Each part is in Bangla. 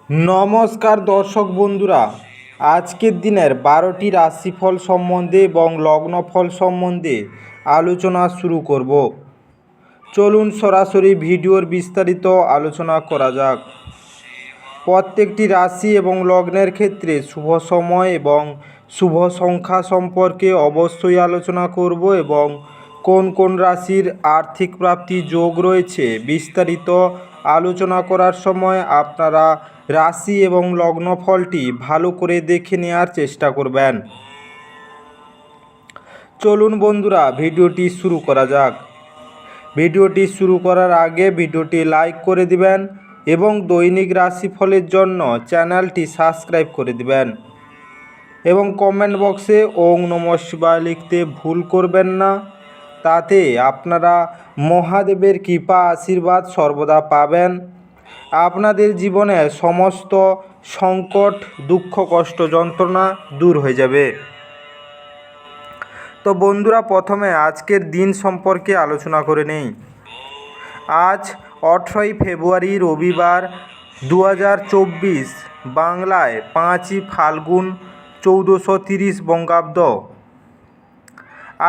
নমস্কার দর্শক বন্ধুরা, আজকের দিনের 12টি রাশিফল সম্বন্ধে এবং লগ্নফল সম্বন্ধে আলোচনা শুরু করব। চলুন সরাসরি ভিডিওর বিস্তারিত আলোচনা করা যাক। প্রত্যেকটি রাশি এবং লগ্নের ক্ষেত্রে শুভ সময় এবং শুভ সংখ্যা সম্পর্কে অবশ্যই আলোচনা করব এবং কোন কোন রাশির আর্থিক প্রাপ্তি যোগ রয়েছে বিস্তারিত আলোচনা করার সময় আপনারা রাশি এবং লগ্নফলটি ভালো করে দেখে নেওয়ার চেষ্টা করবেন। চলুন বন্ধুরা, ভিডিওটি শুরু করা যাক। ভিডিওটি শুরু করার আগে ভিডিওটি লাইক করে দিবেন এবং দৈনিক রাশিফলের জন্য চ্যানেলটি সাবস্ক্রাইব করে দিবেন এবং কমেন্ট বক্সে ওং নমঃ শিবায় লিখতে ভুল করবেন না। তাতে আপনারা মহাদেবের কৃপা আশীর্বাদ সর্বদা পাবেন। আপনাদের জীবনে সমস্ত সংকট, দুঃখ, কষ্ট, যন্ত্রণা দূর হয়ে যাবে। তো বন্ধুরা, প্রথমে আজকের দিন সম্পর্কে আলোচনা করে নেই। আজ 18ই ফেব্রুয়ারি রবিবার 2024, বাংলায় 5ই ফাল্গুন 1430 বঙ্গাব্দ।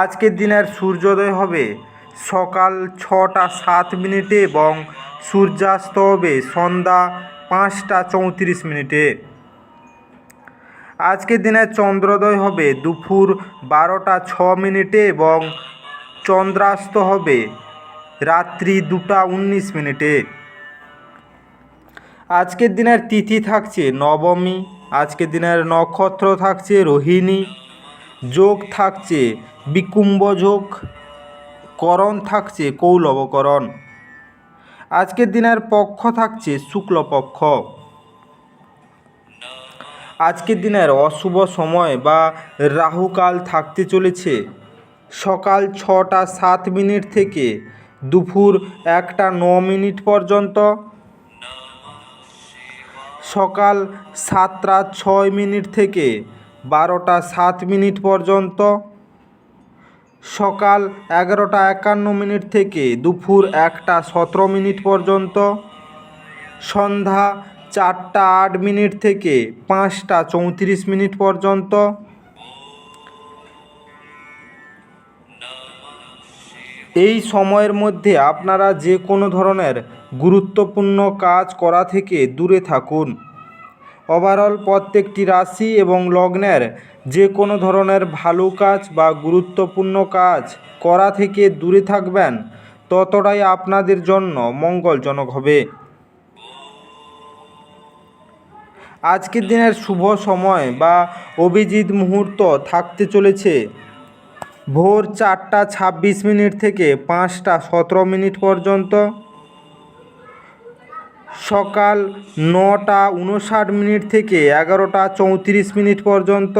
আজকের দিনের সূর্যোদয় হবে সকাল 6টা 7 মিনিটে এবং সূর্যাস্ত হবে সন্ধ্যা 5টা 34 মিনিটে। আজকের দিনের চন্দ্রোদয় হবে দুপুর 12টা 6 মিনিটে এবং চন্দ্রাস্ত হবে রাত্রি 2টা 19 মিনিটে। আজকের দিনের তিথি থাকছে নবমী। আজকের দিনের নক্ষত্র থাকছে রোহিণী। যোগ থাকছে বিকুম্ভ যোগ। করণ থাকছে কৌলবকরণ। আজকের দিনের পক্ষ থাকছে শুক্লপক্ষ। আজকের দিনের অশুভ সময় বা রাহুকাল থাকতে চলেছে সকাল 6টা 7 মিনিট থেকে দুপুর 1টা 9 মিনিট পর্যন্ত, সকাল 7টা 6 মিনিট থেকে 12টা 7 মিনিট পর্যন্ত, সকাল 11টা 51 মিনিট থেকে দুপুর 1টা 17 মিনিট পর্যন্ত, সন্ধ্যা 4টা 8 মিনিট থেকে 5টা 34 মিনিট পর্যন্ত। এই সময়ের মধ্যে আপনারা যে কোনো ধরনের গুরুত্বপূর্ণ কাজ করা থেকে দূরে থাকুন। ওভারঅল প্রত্যেকটি রাশি এবং লগ্নের যে কোনো ধরনের ভালো কাজ বা গুরুত্বপূর্ণ কাজ করা থেকে দূরে থাকবেন, ততটাই আপনাদের জন্য মঙ্গলজনক হবে। আজকের দিনের শুভ সময় বা অভিজিৎ মুহূর্ত থাকতে চলেছে ভোর 4টা 26 মিনিট থেকে 5টা 17 মিনিট পর্যন্ত, সকাল 9টা 59 মিনিট থেকে 11টা 34 মিনিট পর্যন্ত,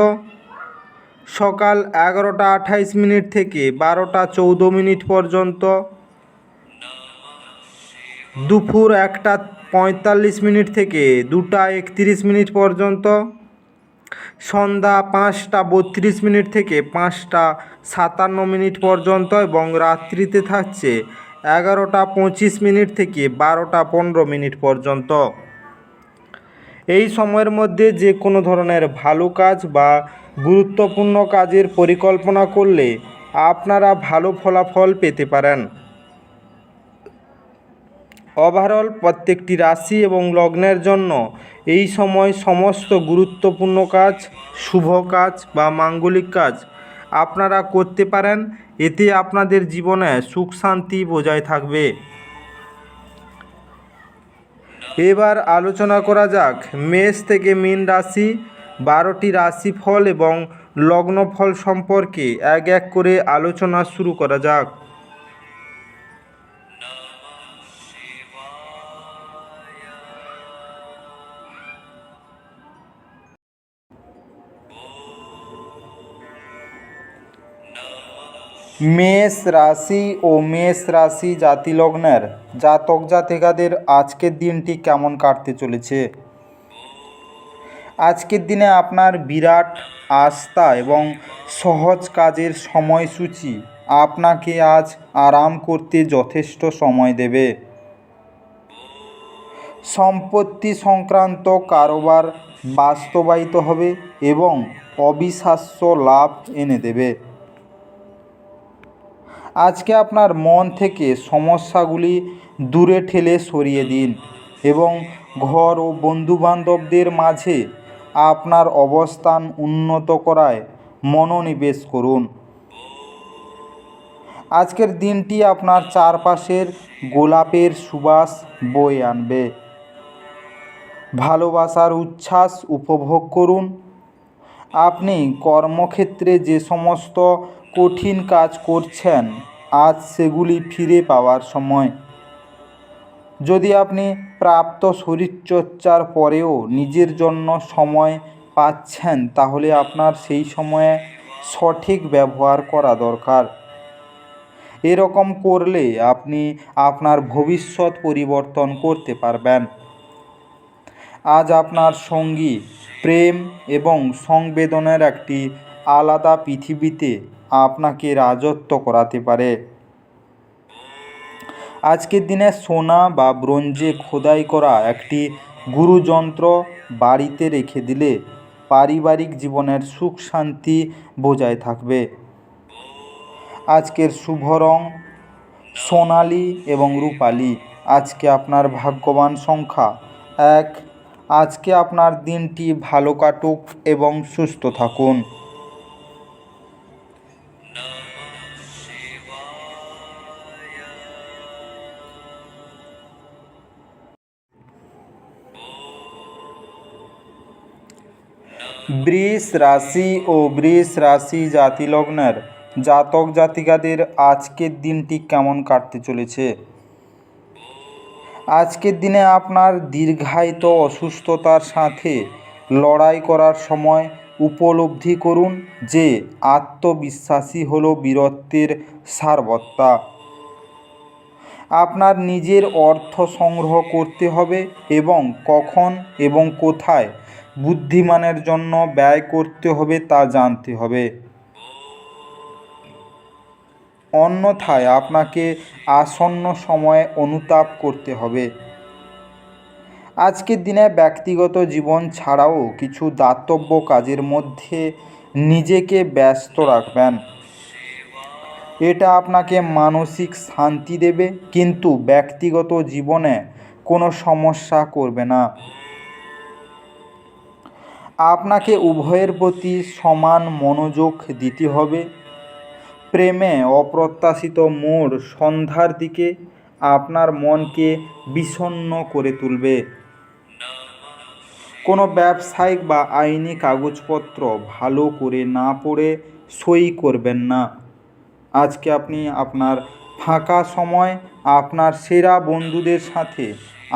সকাল 11টা 28 মিনিট থেকে 12টা 14 মিনিট পর্যন্ত, দুপুর 1টা 45 মিনিট থেকে 2টা 31 মিনিট পর্যন্ত, সন্ধ্যা 5টা 32 মিনিট থেকে 5টা 57 মিনিট পর্যন্ত এবং রাত্রিতে থাকছে 11টা 25 মিনিট থেকে 12টা 15 মিনিট পর্যন্ত। এই সময়ের মধ্যে যে কোনো ধরনের ভালো কাজ বা গুরুত্বপূর্ণ কাজের পরিকল্পনা করলে আপনারা ভালো ফলাফল পেতে পারেন। ওভারঅল প্রত্যেকটি রাশি এবং লগ্নের জন্য এই সময় সমস্ত গুরুত্বপূর্ণ কাজ, শুভ কাজ বা মাঙ্গলিক কাজ আপনারা করতে পারেন। এতে আপনাদের জীবনে সুখ শান্তি বজায় থাকবে। এবার আলোচনা করা যাক মেষ থেকে মীন রাশি 12টি রাশিফল এবং লগ্নফল সম্পর্কে এক এক করে আলোচনা শুরু করা যাক। মেষ রাশি ও মেষ রাশি জাতিলগ্নের জাতক জাতিকাদের আজকের দিনটি কেমন কাটতে চলেছে। আজকের দিনে আপনার বিরাট আস্থা এবং সহজ কাজের সময়সূচি আপনাকে আজ আরাম করতে যথেষ্ট সময় দেবে। সম্পত্তি সংক্রান্ত কারোবার বাস্তবায়িত হবে এবং অবিশ্বাস্য লাভ এনে দেবে। আজকে আপনার মন থেকে সমস্যাগুলি দূরে ঠেলে সরিয়ে দিন এবং ঘর ও বন্ধুবান্ধবদের মাঝে আপনার অবস্থান উন্নত করায় মনোনিবেশ করুন। আজকের দিনটি আপনার চারপাশের গোলাপের সুবাস বয়ে আনবে। ভালোবাসার উচ্ছ্বাস উপভোগ করুন। আপনি কর্মক্ষেত্রে যে সমস্ত কঠিন কাজ করছেন, আজ সেগুলি ফিরে পাওয়ার সময়। যদি আপনি প্রাপ্ত শরীরচর্চার পরেও নিজের জন্য সময় পাচ্ছেন, তাহলে আপনার সেই সময়ে সঠিক ব্যবহার করা দরকার। এরকম করলে আপনি আপনার ভবিষ্যৎ পরিবর্তন করতে পারবেন। আজ আপনার সঙ্গী প্রেম এবং সংবেদনের একটি আলাদা পৃথিবীতে আপনাকে রাজত্ব করাতে পারে। আজকের দিনে সোনা বা ব্রোঞ্জে খোদাই করা একটি গুরুযন্ত্র বাড়িতে রেখে দিলে পারিবারিক জীবনের সুখ শান্তি বজায় থাকবে। আজকের শুভ রং সোনালি এবং রূপালি। আজকে আপনার ভাগ্যবান সংখ্যা 1। আজকে আপনার দিনটি ভালো কাটুক এবং সুস্থ থাকুন। বৃষ রাশি ও বৃষ রাশি জাতিলগ্নের জাতক জাতিকাদের আজকের দিনটি কেমন কাটতে চলেছে? আজকের দিনে আপনার দীর্ঘায়িত অসুস্থতার সাথে লড়াই করার সময় উপলব্ধি করুন যে আত্মবিশ্বাসী হলো বীরত্বের সারবত্তা। আপনার নিজের অর্থ সংগ্রহ করতে হবে এবং কখন এবং কোথায় বুদ্ধিমানের জন্য ব্যয় করতে হবে তা জানতে হবে। অন্যথায় আপনাকে আসন্ন সময়ে অনুতাপ করতে হবে। আজকের দিনে ব্যক্তিগত জীবন ছাড়াও কিছু দাতব্য কাজের মধ্যে নিজেকে ব্যস্ত রাখবেন। এটা আপনাকে মানসিক শান্তি দেবে, কিন্তু ব্যক্তিগত জীবনে কোনো সমস্যা করবে না। আপনাকে উভয়ের প্রতি সমান মনোযোগ দিতে হবে। প্রেমে অপ্রত্যাশিত মোড় সন্ধ্যার দিকে আপনার মনকে বিষণ্ণ করে তুলবে। কোনো ব্যবসায়িক বা আইনি কাগজপত্র ভালো করে না পড়ে সই করবেন না। আজকে আপনি আপনার ফাঁকা সময় আপনার সেরা বন্ধুদের সাথে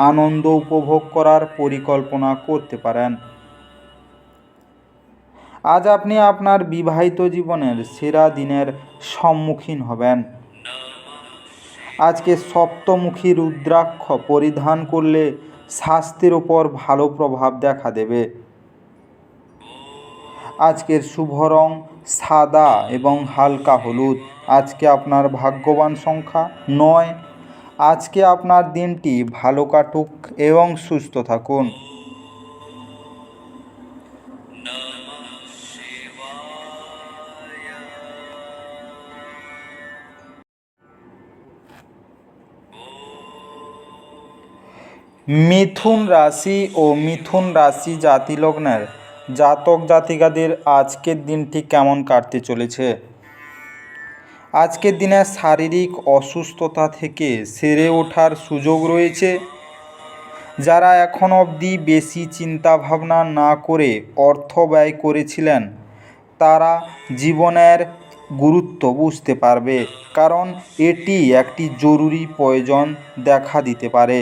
আনন্দ উপভোগ করার পরিকল্পনা করতে পারেন। আজ আপনি আপনার বিবাহিত জীবনের সেরা দিনের সম্মুখীন হবেন। আজকে সপ্তমুখী রুদ্রাক্ষ পরিধান করলে স্বাস্থ্যের ওপর ভালো প্রভাব দেখা দেবে। আজকের শুভ রং সাদা এবং হালকা হলুদ। আজকে আপনার ভাগ্যবান সংখ্যা 9। আজকে আপনার দিনটি ভালো কাটুক এবং সুস্থ থাকুন। মিথুন রাশি ও মিথুন রাশি জাতিলগ্নের জাতক জাতিকাদের আজকের দিনটি কেমন কাটতে চলেছে? আজকের দিনে শারীরিক অসুস্থতা থেকে সেরে ওঠার সুযোগ রয়েছে। যারা এখন অবধি বেশি চিন্তাভাবনা না করে অর্থ ব্যয় করেছিলেন, তারা জীবনের গুরুত্ব বুঝতে পারবে, কারণ এটি একটি জরুরি প্রয়োজন দেখা দিতে পারে।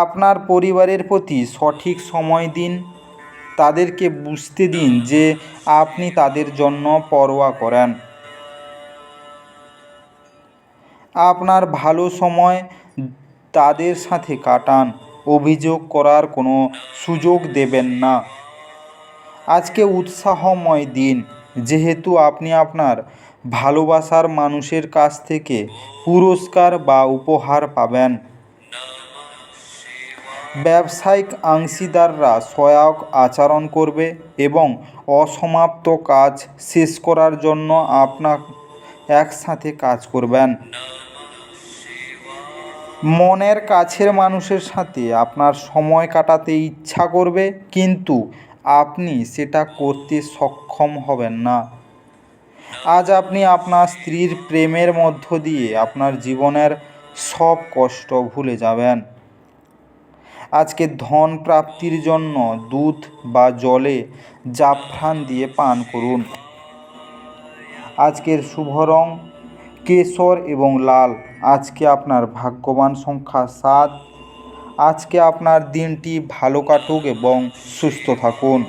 আপনার পরিবারের প্রতি সঠিক সময় দিন। তাদেরকে বুঝতে দিন যে আপনি তাদের জন্য পরোয়া করেন। আপনার ভালো সময় তাদের সাথে কাটান। অভিযোগ করার কোনো সুযোগ দেবেন না। আজকে উৎসাহময় দিন, যেহেতু আপনি আপনার ভালোবাসার মানুষের কাছ থেকে পুরস্কার বা উপহার পাবেন। ব্যবসায়িক অংশীদাররা সহায়ক আচরণ করবে এবং অসমাপ্ত কাজ শেষ করার জন্য আপনার একসাথে কাজ করবেন। মনের কাছের মানুষের সাথে আপনার সময় কাটাতে ইচ্ছা করবে, কিন্তু আপনি সেটা করতে সক্ষম হবেন না। আজ আপনি আপনার স্ত্রীর প্রেমের মধ্য দিয়ে আপনার জীবনের সব কষ্ট ভুলে যাবেন। আজকে ধন প্রাপ্তির জন্য দুধ বা জলে জাফরান দিয়ে পান করুন। আজকের শুভ রং কেশর এবং লাল। আজকে আপনার ভাগ্যবান সংখ্যা 7। আজকে আপনার দিনটি ভালো কাটুক এবং সুস্থ থাকুন।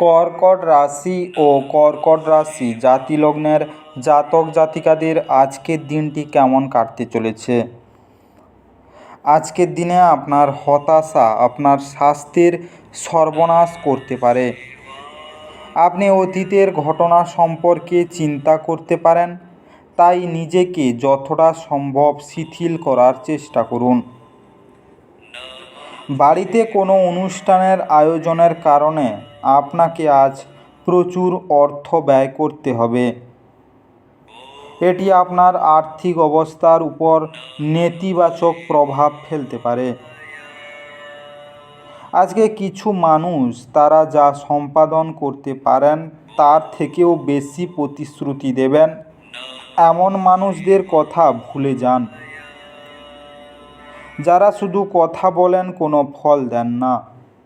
কর্কট রাশি ও কর্কট রাশি জাতিলগ্নের জাতক জাতিকাদের আজকের দিনটি কেমন কাটতে চলেছে? আজকের দিনে আপনার হতাশা আপনার স্বাস্থ্যের সর্বনাশ করতে পারে। আপনি অতীতের ঘটনা সম্পর্কে চিন্তা করতে পারেন, তাই নিজেকে যতটা সম্ভব শিথিল করার চেষ্টা করুন। বাড়িতে কোনো অনুষ্ঠানের আয়োজনের কারণে আপনাকে আজ প্রচুর অর্থ ব্যয় করতে হবে। এটি আপনার আর্থিক অবস্থার উপর নেতিবাচক প্রভাব ফেলতে পারে। আজকে কিছু মানুষ তারা যা সম্পাদন করতে পারেন তার থেকেও বেশি প্রতিশ্রুতি দেবেন। এমন মানুষদের কথা ভুলে যান, যারা শুধু কথা বলেন কোনো ফল দেন না।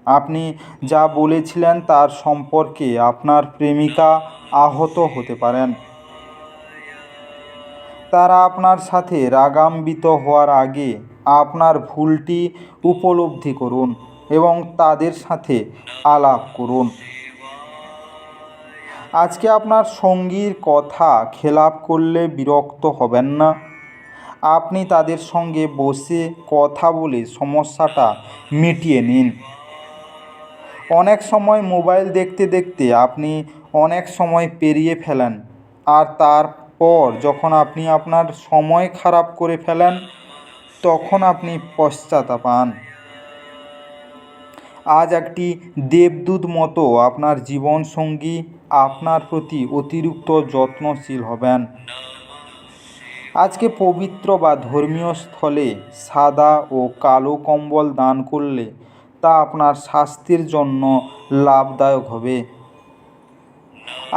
আপনি যা বলেছিলেন তার সম্পর্কে আপনার প্রেমিকা আহত হতে পারেন। তারা আপনার সাথে রাগান্বিত হওয়ার আগে আপনার ভুলটি উপলব্ধি করুন এবং তাদের সাথে আলাপ করুন। আজকে আপনার সঙ্গীর কথা খেলাপ করলে বিরক্ত হবেন না। আপনি তাদের সঙ্গে বসে কথা বলে সমস্যাটা মিটিয়ে নিন। অনেক সময় মোবাইল দেখতে দেখতে আপনি অনেক সময় পেরিয়ে ফেলেন, আর তারপর যখন আপনি আপনার সময় খারাপ করে ফেলেন তখন আপনি পশ্চাতাপ পান। আজ একটি দেবদূত মতো আপনার জীবনসঙ্গী আপনার প্রতি অতিরিক্ত যত্নশীল হবেন। আজকে পবিত্র বা ধর্মীয় স্থলে সাদা ও কালো কম্বল দান করলে তা আপনার স্বাস্থ্যের জন্য লাভদায়ক হবে।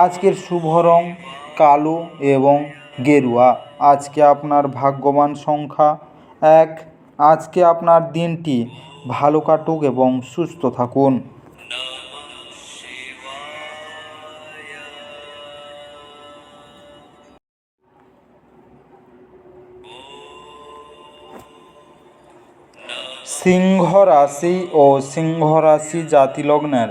আজকের শুভ রং কালো এবং গেরুয়া। আজকে আপনার ভাগ্যবান সংখ্যা 1। আজকে আপনার দিনটি ভালো কাটুক এবং সুস্থ থাকুন। সিংহ রাশি ও সিংহ রাশি জাতিলগ্নের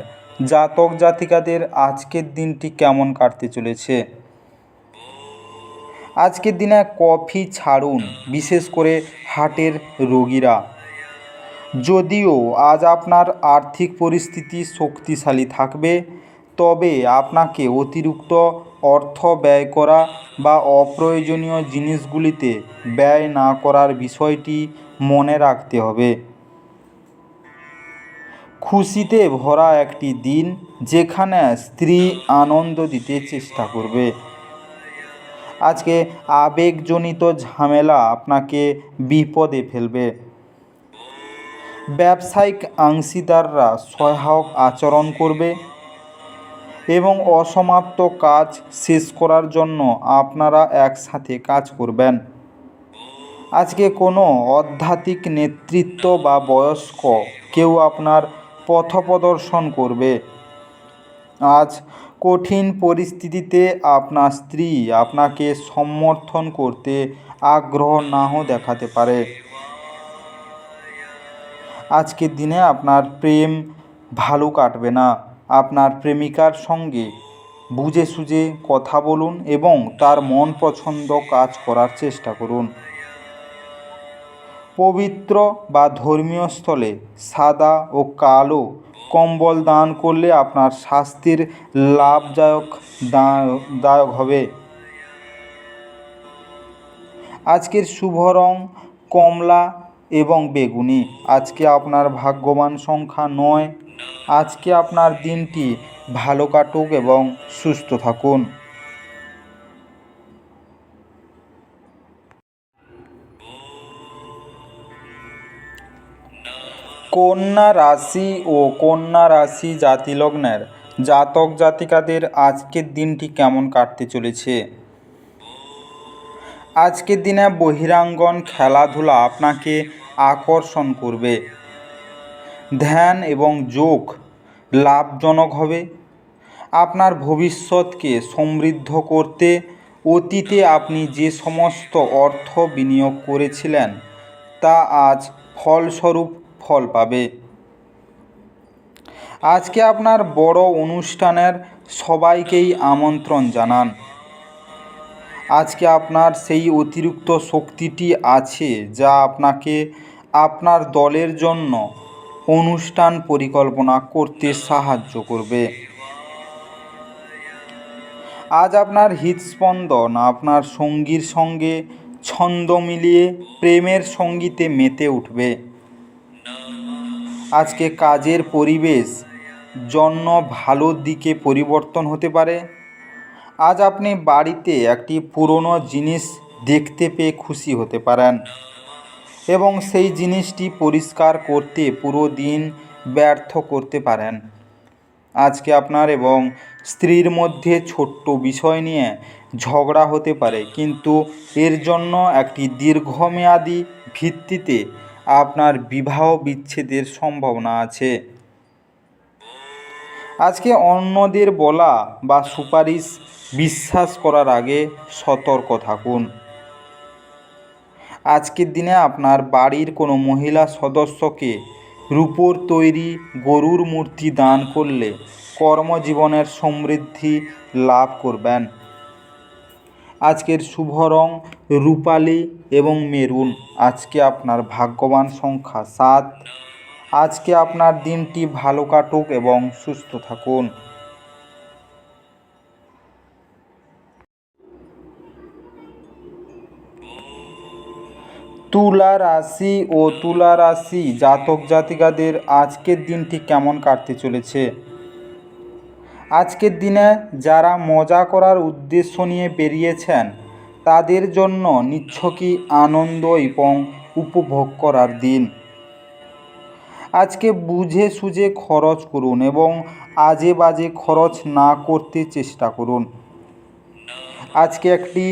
জাতক জাতিকাদের আজকের দিনটি কেমন কাটতে চলেছে? আজকের দিনে কফি ছাড়ুন, বিশেষ করে হার্টের রোগীরা। যদিও আজ আপনার আর্থিক পরিস্থিতি শক্তিশালী থাকবে, তবে আপনাকে অতিরিক্ত অর্থ ব্যয় করা বা অপ্রয়োজনীয় জিনিসগুলিতে ব্যয় না করার বিষয়টি মনে রাখতে হবে। খুশিতে ভরা একটি দিন, যেখানে স্ত্রী আনন্দ দিতে চেষ্টা করবে। আজকে আবেগজনিত ঝামেলা আপনাকে বিপদে ফেলবে। ব্যবসায়িক অংশীদাররা সহায়ক আচরণ করবে এবং অসমাপ্ত কাজ শেষ করার জন্য আপনারা একসাথে কাজ করবেন। আজকে কোনো আধ্যাত্মিক নেতৃত্ব বা বয়স্ক কেউ আপনার পথপ্রদর্শন করবে। আজ কঠিন পরিস্থিতিতে আপনার স্ত্রী আপনাকে সমর্থন করতে আগ্রহ নাও দেখাতে পারে। আজকের দিনে আপনার প্রেম ভালো কাটবে না। আপনার প্রেমিকার সঙ্গে বুঝে সুঝে কথা বলুন এবং তার মন পছন্দ কাজ করার চেষ্টা করুন। পবিত্র বা ধর্মীয় স্থলে সাদা ও কালো কম্বল দান করলে আপনার স্বাস্থ্যের লাভদায়ক হবে। আজকের শুভ রং কমলা এবং বেগুনি। আজকে আপনার ভাগ্যবান সংখ্যা 9। আজকে আপনার দিনটি ভালো কাটুক এবং সুস্থ থাকুন। কন্যা রাশি ও কন্যা রাশি জাতিলগ্নের জাতক জাতিকাদের আজকের দিনটি কেমন কাটতে চলেছে। আজকের দিনে বহিরাঙ্গন খেলাধুলা আপনাকে আকর্ষণ করবে। ধ্যান এবং যোগ লাভজনক হবে। আপনার ভবিষ্যৎকে সমৃদ্ধ করতে অতীতে আপনি যে সমস্ত অর্থ বিনিয়োগ করেছিলেন তা আজ ফলস্বরূপ ফল পাবে। আজকে আপনার বড় অনুষ্ঠানের সবাইকেই আমন্ত্রণ জানান। আজকে আপনার সেই অতিরিক্ত শক্তিটি আছে যা আপনাকে আপনার দলের জন্য অনুষ্ঠান পরিকল্পনা করতে সাহায্য করবে। আজ আপনার হৃদস্পন্দন আপনার সঙ্গীর সঙ্গে ছন্দ মিলিয়ে প্রেমের সঙ্গীতে মেতে উঠবে। আজকে কাজের পরিবেশ জন্য ভালো দিকে পরিবর্তন হতে পারে। আজ আপনি বাড়িতে একটি পুরনো জিনিস দেখতে পেয়ে খুশি হতে পারেন এবং সেই জিনিসটি পরিষ্কার করতে পুরো দিন ব্যর্থ করতে পারেন। আজকে আপনার এবং স্ত্রীর মধ্যে ছোট্ট বিষয় নিয়ে ঝগড়া হতে পারে, কিন্তু এর জন্য একটি দীর্ঘমেয়াদী ভিত্তিতে আপনার বিবাহ বিচ্ছেদের সম্ভাবনা আছে। আজকে অন্যদের বলা বা সুপারিশ বিশ্বাস করার আগে সতর্ক থাকুন। আজকের দিনে আপনার বাড়ির কোনো মহিলা সদস্যকে রূপোর তৈরি গরুর মূর্তি দান করলে কর্মজীবনের সমৃদ্ধি লাভ করবেন। আজকের শুভ রং রূপালি এবং মেরুন। আজকে আপনার ভাগ্যবান সংখ্যা 7। আজকে আপনার দিনটি ভালো কাটুক এবং সুস্থ থাকুন। তুলা রাশি ও তুলা রাশি জাতক জাতিকাদের আজকের দিনটি কেমন কাটতে চলেছে। আজকের দিনে যারা মজা করার উদ্দেশ্য নিয়ে বেরিয়েছেন তাদের জন্য নিছকই আনন্দ এবং উপভোগ করার দিন। আজকে বুঝে সুঝে খরচ করুন এবং আজে বাজে খরচ না করতে চেষ্টা করুন। আজকে একটি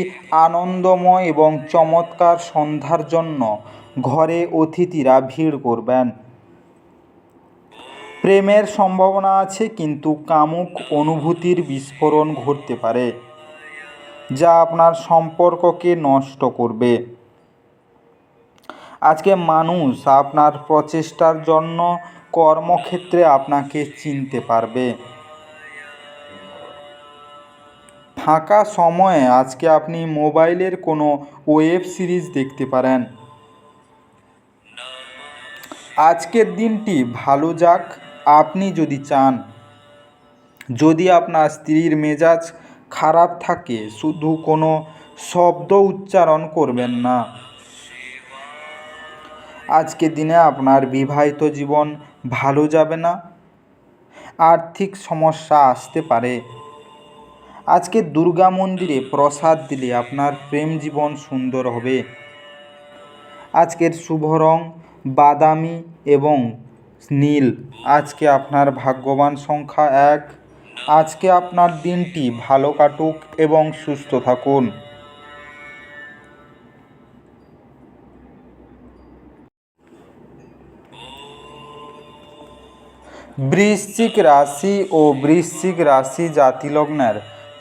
আনন্দময় এবং চমৎকার সন্ধ্যার জন্য ঘরে অতিথিরা ভিড় করবেন। প্রেমের সম্ভাবনা আছে, কিন্তু কামুক অনুভূতির বিস্ফোরণ ঘটতে পারে যা আপনার সম্পর্ককে নষ্ট করবে। আজকে মানুষ আপনার প্রচেষ্টার জন্য কর্মক্ষেত্রে আপনাকে চিনতে পারবে। ফাঁকা সময়ে আজকে আপনি মোবাইলের কোনো ওয়েব সিরিজ দেখতে পারেন। আজকের দিনটি ভালো যাক আপনি যদি চান। যদি আপনার স্ত্রীর মেজাজ খারাপ থাকে শুধু কোনো শব্দ উচ্চারণ করবেন না। আজকের দিনে আপনার বিবাহিত জীবন ভালো যাবে না, আর্থিক সমস্যা আসতে পারে। আজকে দুর্গা মন্দিরে প্রসাদ দিলে আপনার প্রেম জীবন সুন্দর হবে। আজকের শুভ রং বাদামি এবং নীল। আজকে আপনার ভাগ্যবান সংখ্যা 1। আজকে আপনার দিনটি ভালো কাটুক এবং সুস্থ থাকুন। বৃশ্চিক রাশি ও বৃশ্চিক রাশি জাতিলগ্নের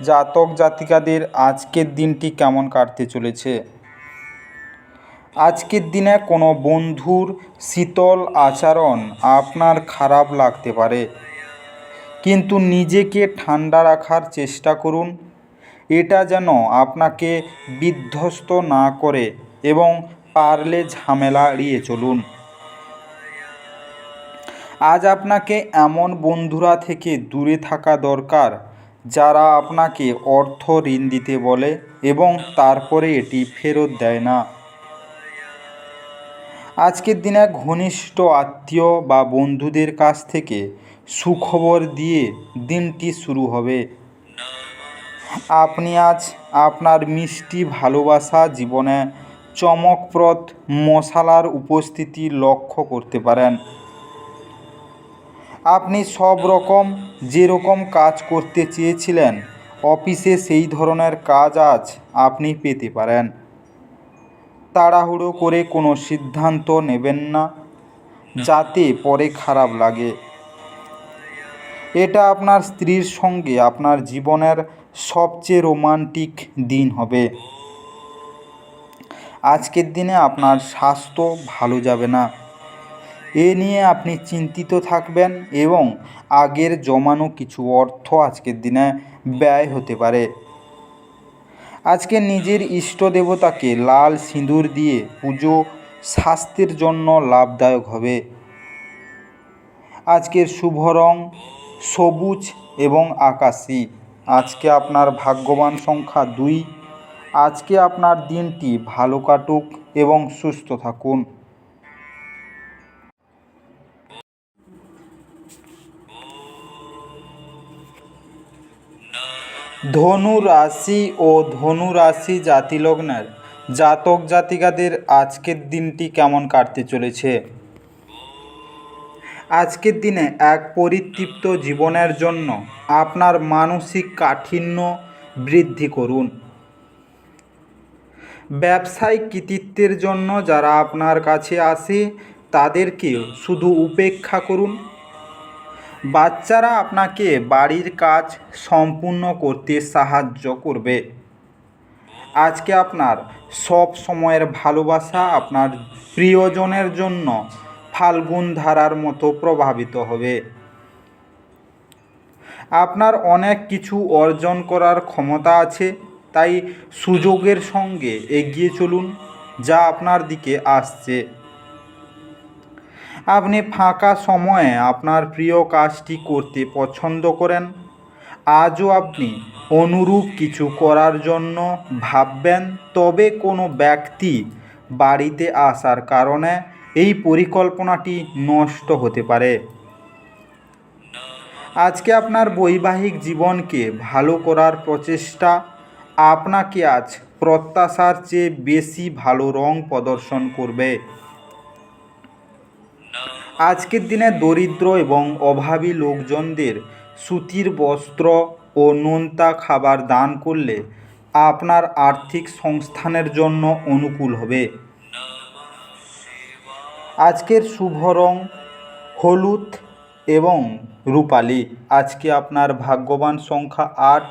জাতক জাতিকাদের আজকের দিনটি কেমন কাটতে চলেছে। আজকের দিনে কোনো বন্ধুর শীতল আচরণ আপনার খারাপ লাগতে পারে, কিন্তু নিজেকে ঠান্ডা রাখার চেষ্টা করুন। এটা যেন আপনাকে বিধ্বস্ত না করে এবং পারলে ঝামেলা এড়িয়ে চলুন। আজ আপনাকে এমন বন্ধুরা থেকে দূরে থাকা দরকার যারা আপনাকে অর্থ ঋণ দিতে বলে এবং তারপরে এটি ফেরত দেয় না। আজকের দিনে ঘনিষ্ঠ আত্মীয় বা বন্ধুদের কাছ থেকে সুখবর দিয়ে দিনটি শুরু হবে। আপনি আজ আপনার মিষ্টি ভালোবাসা জীবনে চমকপ্রদ মশালার উপস্থিতি লক্ষ্য করতে পারেন। আপনি সব রকম যেরকম কাজ করতে চেয়েছিলেন অফিসে সেই ধরনের কাজ আজ আপনি পেতে পারেন। তাড়াহুড়ো করে কোনো সিদ্ধান্ত নেবেন না যাতে পরে খারাপ লাগে। এটা আপনার স্ত্রীর সঙ্গে আপনার জীবনের সবচেয়ে রোমান্টিক দিন হবে। আজকের দিনে আপনার স্বাস্থ্য ভালো যাবে না, এ নিয়ে আপনি চিন্তিত থাকবেন এবং আগের জমানো কিছু অর্থ আজকের দিনে ব্যয় হতে পারে। আজকে নিজের ইষ্ট দেবতাকে লাল সিঁদুর দিয়ে পুজো স্বাস্থ্যের জন্য লাভদায়ক হবে। আজকের শুভ রং সবুজ এবং আকাশী। আজকে আপনার ভাগ্যবান সংখ্যা 2। আজকে আপনার দিনটি ভালো কাটুক এবং সুস্থ থাকুন। ধনু রাশি ও ধনু রাশি জাতিলগ্নের জাতক জাতিকাদের আজকের দিনটি কেমন কাটতে চলেছে? আজকের দিনে এক পরিতৃপ্ত জীবনের জন্য আপনার মানসিক কাঠিন্য বৃদ্ধি করুন। ব্যবসায়িক কৃতিত্বের জন্য যারা আপনার কাছে আসে তাদেরকে শুধু উপেক্ষা করুন। বাচ্চারা আপনাকে বাড়ির কাজ সম্পূর্ণ করতে সাহায্য করবে। আজকে আপনার সব সময়ের ভালোবাসা আপনার প্রিয়জনের জন্য ফাল্গুন ধারার মতো প্রভাবিত হবে। আপনার অনেক কিছু অর্জন করার ক্ষমতা আছে, তাই সুযোগের সঙ্গে এগিয়ে চলুন যা আপনার দিকে আসছে। আপনি ফাঁকা সময়ে আপনার প্রিয় কাজটি করতে পছন্দ করেন। আজও আপনি অনুরূপ কিছু করার জন্য ভাববেন, তবে কোনো ব্যক্তি বাড়িতে আসার কারণে এই পরিকল্পনাটি নষ্ট হতে পারে। আজকে আপনার বৈবাহিক জীবনকে ভালো করার প্রচেষ্টা আপনাকে আজ প্রত্যাশার চেয়ে বেশি ভালো রং প্রদর্শন করবে। আজকের দিনে দরিদ্র এবং অভাবী লোকজনদের সুতির বস্ত্র ও নোনতা খাবার দান করলে আপনার আর্থিক সংস্থানের জন্য অনুকূল হবে। আজকের শুভ রং হলুদ এবং রূপালি। আজকে আপনার ভাগ্যবান সংখ্যা 8।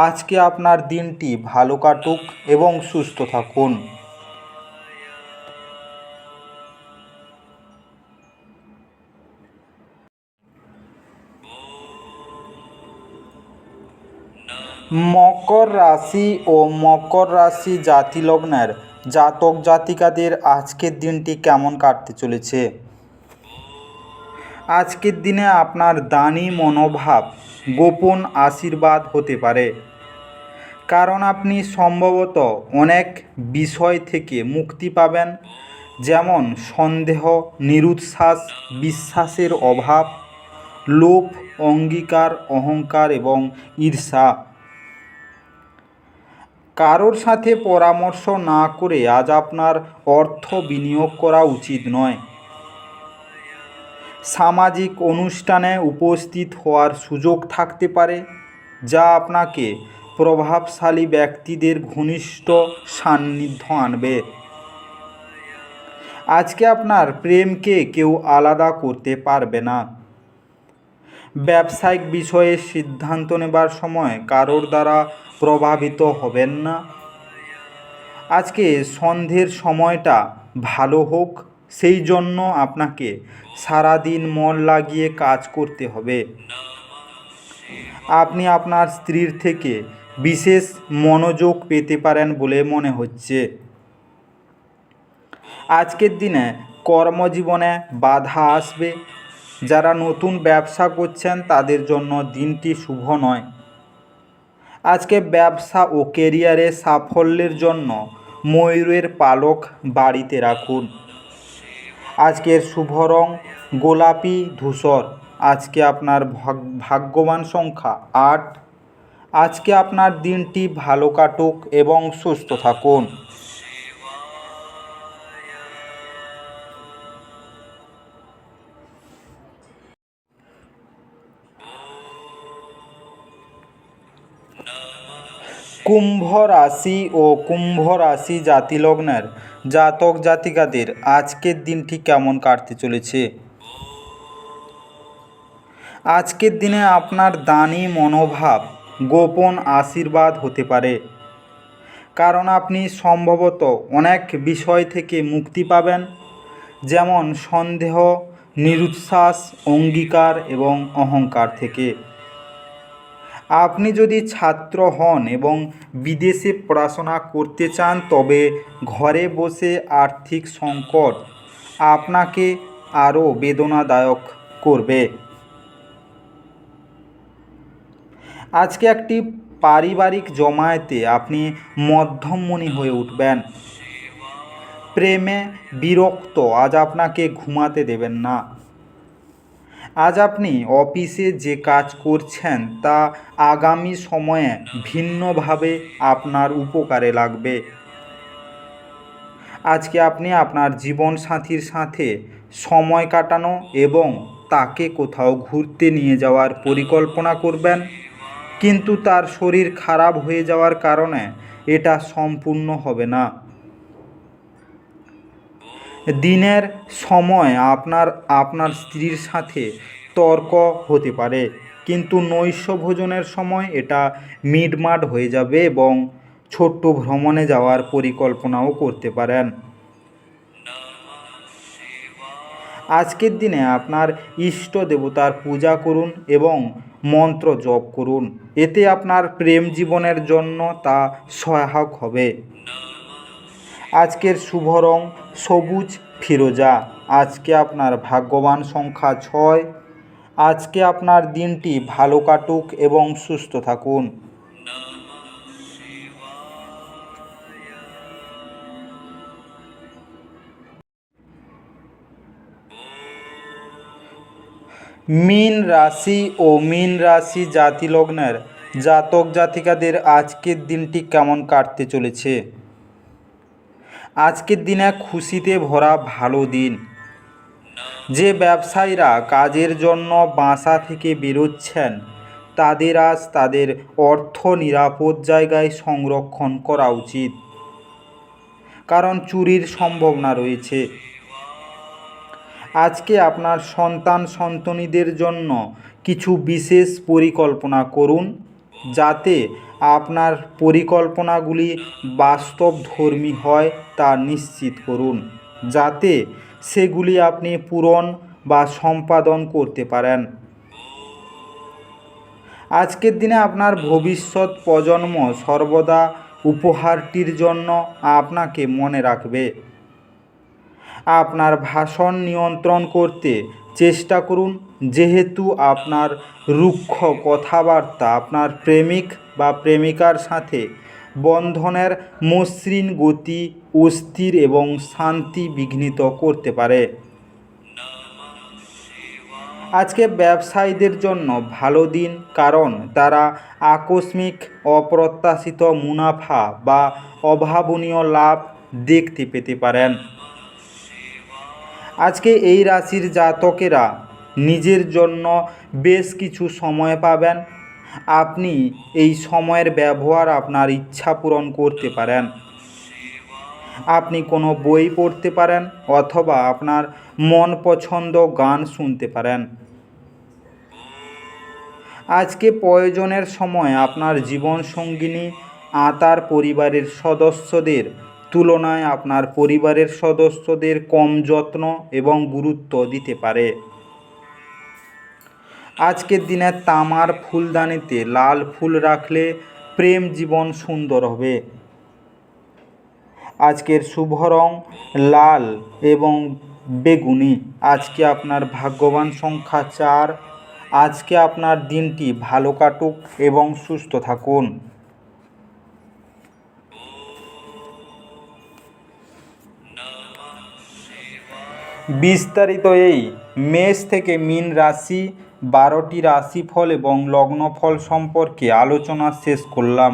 আজকে আপনার দিনটি ভালো কাটুক এবং সুস্থ থাকুন। মকর রাশি ও মকর রাশি জাতিলগ্নের জাতক জাতিকাদের আজকের দিনটি কেমন কাটতে চলেছে? আজকের দিনে আপনার দানী মনোভাব গোপন আশীর্বাদ হতে পারে, কারণ আপনি সম্ভবত অনেক বিষয় থেকে মুক্তি পাবেন, যেমন সন্দেহ, নিরুৎসাহ, বিশ্বাসের অভাব, লোভ, অঙ্গীকার, অহংকার এবং ঈর্ষা। কারোর সাথে পরামর্শ না করে আজ আপনার অর্থ বিনিয়োগ করা উচিত নয়। সামাজিক অনুষ্ঠানে উপস্থিত হওয়ার সুযোগ থাকতে পারে, যা আপনাকে প্রভাবশালী ব্যক্তিদের ঘনিষ্ঠ সান্নিধ্য আনবে। আজকে আপনার প্রেমকে কেউ আলাদা করতে পারবে না। ব্যবসায়িক বিষয়ে সিদ্ধান্ত নেবার সময় কারোর দ্বারা প্রভাবিত হবেন না। আজকে সন্ধ্যের সময়টা ভালো হোক, সেই জন্য আপনাকে সারাদিন মন লাগিয়ে কাজ করতে হবে। আপনি আপনার স্ত্রীর থেকে বিশেষ মনোযোগ পেতে পারেন বলে মনে হচ্ছে। আজকের দিনে কর্মজীবনে বাধা আসবে। যারা নতুন ব্যবসা করছেন তাদের জন্য দিনটি শুভ নয়। আজকে ব্যবসা ও কেরিয়ারে সাফল্যের জন্য ময়ূরের পালক বাড়িতে রাখুন। আজকের শুভ রং গোলাপি ধূসর। আজকে আপনার ভাগ্যবান সংখ্যা 8। আজকে আপনার দিনটি ভালো কাটুক এবং সুস্থ থাকুন। কুম্ভ রাশি ও কুম্ভ রাশি জাতিলগ্নের জাতক জাতিকাদের আজকের দিনটি কেমন কাটতে চলেছে? আজকের দিনে আপনার দানী মনোভাব গোপন আশীর্বাদ হতে পারে, কারণ আপনি সম্ভবত অনেক বিষয় থেকে মুক্তি পাবেন, যেমন সন্দেহ, নিরুচ্ছ্বাস, অঙ্গীকার এবং অহংকার থেকে। আপনি যদি ছাত্র হন এবং বিদেশে পড়াশোনা করতে চান, তবে ঘরে বসে আর্থিক সংকট আপনাকে আরও বেদনাদায়ক করবে। আজকে একটি পারিবারিক জমায়েতে আপনি মধ্যমমণি হয়ে উঠবেন। প্রেমে বিরক্ত আজ আপনাকে ঘুমাতে দেবেন না। আজ আপনি অফিসে যে কাজ করছেন তা আগামী সময়ে ভিন্নভাবে আপনার উপকারে লাগবে। আজকে আপনি আপনার জীবনসাথীর সাথে সময় কাটানো এবং তাকে কোথাও ঘুরতে নিয়ে যাওয়ার পরিকল্পনা করবেন, কিন্তু তার শরীর খারাপ হয়ে যাওয়ার কারণে এটা সম্পূর্ণ হবে না। দিনের সময় আপনার স্ত্রীর সাথে তর্ক হতে পারে, কিন্তু নৈশ ভোজনের সময় এটা মিটমাট হয়ে যাবে এবং ছোট্ট ভ্রমণে যাওয়ার পরিকল্পনাও করতে পারেন। আজকের দিনে আপনার ইষ্ট দেবতার পূজা করুন এবং মন্ত্র জপ করুন, এতে আপনার প্রেম জীবনের জন্য তা সহায়ক হবে। আজকের শুভ রং সবুজ ফিরোজা। আজকে আপনার ভাগ্যবান সংখ্যা 6। আজকে আপনার দিনটি ভালো কাটুক এবং সুস্থ থাকুন। মীন রাশি ও মীন রাশি জাতিলগ্নের জাতক জাতিকাদের আজকের দিনটি কেমন কাটতে চলেছে? আজকের দিনে খুশিতে ভরা ভালো দিন। যে ব্যবসায়ীরা কাজের জন্য বাসা থেকে বেরোচ্ছেন তাদের আজ তাদের অর্থ নিরাপদ জায়গায় সংরক্ষণ করা উচিত, কারণ চুরির সম্ভাবনা রয়েছে। আজকে আপনার সন্তানদের জন্য কিছু বিশেষ পরিকল্পনা করুন, যাতে আপনার পরিকল্পনাগুলি বাস্তবধর্মী হয় তা নিশ্চিত করুন, যাতে সেগুলি আপনি পূরণ বা সম্পাদন করতে পারেন। আজকের দিনে আপনার ভবিষ্যৎ প্রজন্ম সর্বদা উপহারটির জন্য আপনাকে মনে রাখবে। আপনার ভাষণ নিয়ন্ত্রণ করতে চেষ্টা করুন, যেহেতু আপনার রুক্ষ কথাবার্তা আপনার প্রেমিক বা প্রেমিকার সাথে বন্ধনের মসৃণ গতি অস্থির এবং শান্তি বিঘ্নিত করতে পারে। আজকে ব্যবসায়ীদের জন্য ভালো দিন, কারণ তারা আকস্মিক অপ্রত্যাশিত মুনাফা বা অভাবনীয় লাভ দেখতে পেতে পারেন। আজকে এই রাশির জাতকেরা নিজের জন্য বেশ কিছু সময় পাবেন। আপনি এই সময়ের ব্যবহার আপনার ইচ্ছা পূরণ করতে পারেন। আপনি কোনো বই পড়তে পারেন অথবা আপনার মন পছন্দ গান শুনতে পারেন। আজকে প্রয়োজনের সময় আপনার জীবনসঙ্গিনী তার পরিবারের সদস্যদের তুলনায় আপনার পরিবারের সদস্যদের কম যত্ন এবং গুরুত্ব দিতে পারে। আজকের দিনে তামার ফুলদানিতে লাল ফুল রাখলে প্রেম জীবন সুন্দর হবে। আজকের শুভ রং লাল এবং বেগুনি। আজকে আপনার ভাগ্যবান সংখ্যা 4। আজকে আপনার দিনটি ভালো কাটুক এবং সুস্থ থাকুন। বিস্তারিত এই মেষ থেকে মীন রাশি 12টি রাশিফল এবং লগ্নফল সম্পর্কে আলোচনা শেষ করলাম।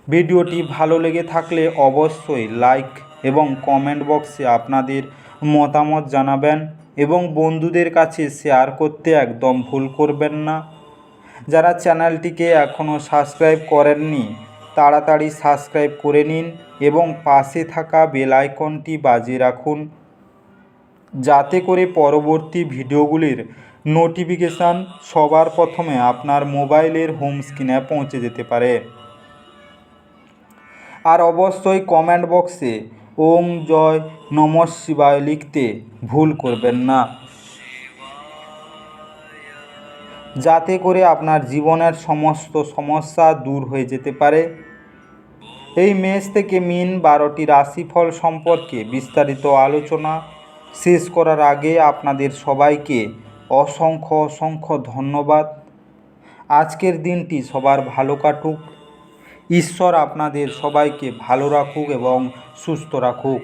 ভিডিওটি ভালো লেগে থাকলে অবশ্যই লাইক এবং কমেন্ট বক্সে আপনাদের মতামত জানাবেন এবং বন্ধুদের কাছে শেয়ার করতে একদম ভুল করবেন না। যারা চ্যানেলটিকে এখনও সাবস্ক্রাইব করেননি তাড়াতাড়ি সাবস্ক্রাইব করে নিন এবং পাশে থাকা বেল আইকনটি বাজিয়ে রাখুন, যাতে করে পরবর্তী ভিডিওগুলির নোটিফিকেশান সবার প্রথমে আপনার মোবাইলের হোম স্ক্রিনে পৌঁছে যেতে পারে। আর অবশ্যই কমেন্ট বক্সে ওম জয় নমঃ শিবায় লিখতে ভুল করবেন না, যাতে করে আপনার জীবনের সমস্ত সমস্যা দূর হয়ে যেতে পারে। এই মেষ থেকে মীন 12টি রাশিফল সম্পর্কে বিস্তারিত আলোচনা শেষ করার আগে আপনাদের সবাইকে অসংখ্য অসংখ্য ধন্যবাদ। আজকের দিনটি সবার ভালো কাটুক। ঈশ্বর আপনাদের সবাইকে ভালো রাখুক এবং সুস্থ রাখুক।